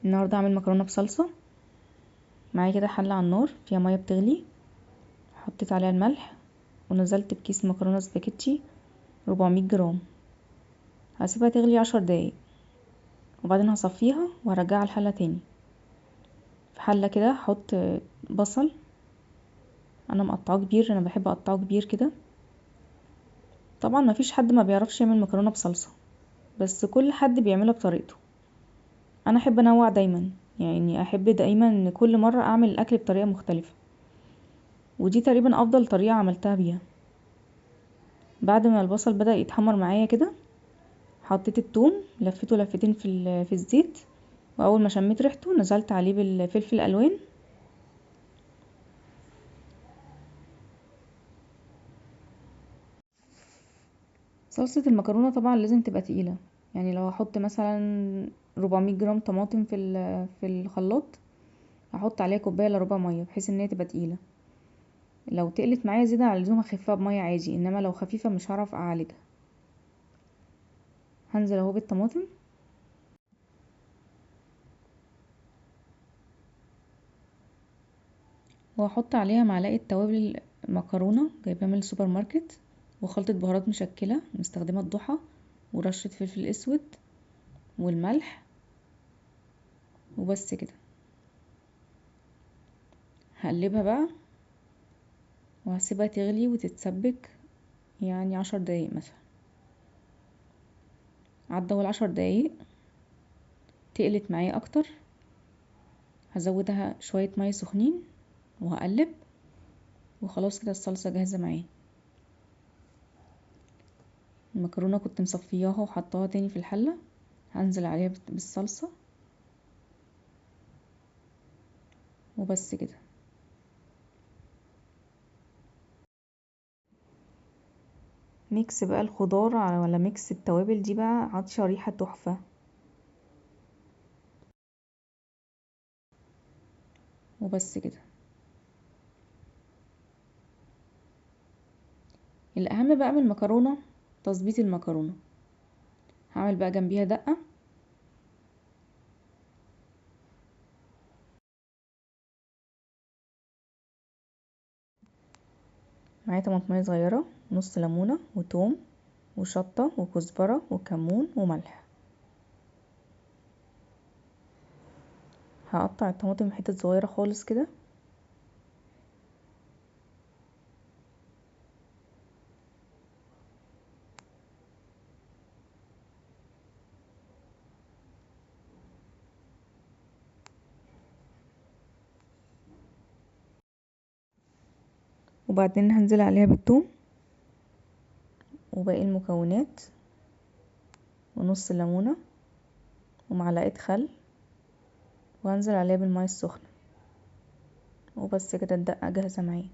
النهارده هعمل مكرونه بصلصه. معايا كده حله على النار فيها ميه بتغلي، حطيت عليها الملح ونزلت بكيس مكرونه سباكيتي 400 جرام. هسيبها تغلي 10 دقايق وبعدين هصفيها وهرجعها الحله تاني. في حله كده هحط بصل، انا مقطعه كبير، انا بحب اقطعه كبير كده. طبعا مفيش حد ما بيعرفش يعمل مكرونه بصلصه، بس كل حد بيعملها بطريقته. انا احب انوع دايما، يعني احب دايما ان كل مره اعمل الاكل بطريقه مختلفه، ودي تقريبا افضل طريقه عملتها بيها. بعد ما البصل بدأ يتحمر معايا كده حطيت الثوم، لفيته لفتين في الزيت، واول ما شميت ريحته نزلت عليه بالفلفل الالوان. صلصة المكرونة طبعا لازم تبقى تقيلة، يعني لو هحط مثلا 400 جرام طماطم في الخلاط هحط عليها كوبايه الا ربع ميه بحيث ان هي تبقى تقيله. لو تقلت معايا زيادة عن اللزوم هخفها بميه عادي، انما لو خفيفه مش هعرف اعالجها. هنزل اهو بالطماطم وهحط عليها معلقه توابل مكرونه جايباها من السوبر ماركت، وخلطه بهارات مشكله مستخدمه الضحى، ورشه فلفل اسود والملح، وبس كده. هقلبها بقى وهسيبها تغلي وتتسبك، يعني 10 دقايق مثلا. عدى اول 10 دقايق تقلت معايا اكتر، هزودها شويه ميه سخنين وهقلب، وخلاص كده الصلصه جاهزه معايا. المكرونه كنت مصفياها وحطاها تاني في الحله، هنزل عليها بالصلصه وبس كده. ميكس بقى الخضار ولا ميكس التوابل دي بقى عطشه ريحه تحفه. وبس كده. الاهم بقى من المكرونه تظبيط المكرونه. هعمل بقى جنبيها دقه. معايا طماطمية صغيره، نص ليمونه وتوم وشطه وكزبره وكمون وملح. هقطع الطماطم حتت صغيره خالص كده، وبعدين هنزل عليها بالثوم وباقي المكونات ونص ليمونه ومعلقه خل، وهنزل عليها بالميه السخنه. وبس كده الدقه جاهزه معايا.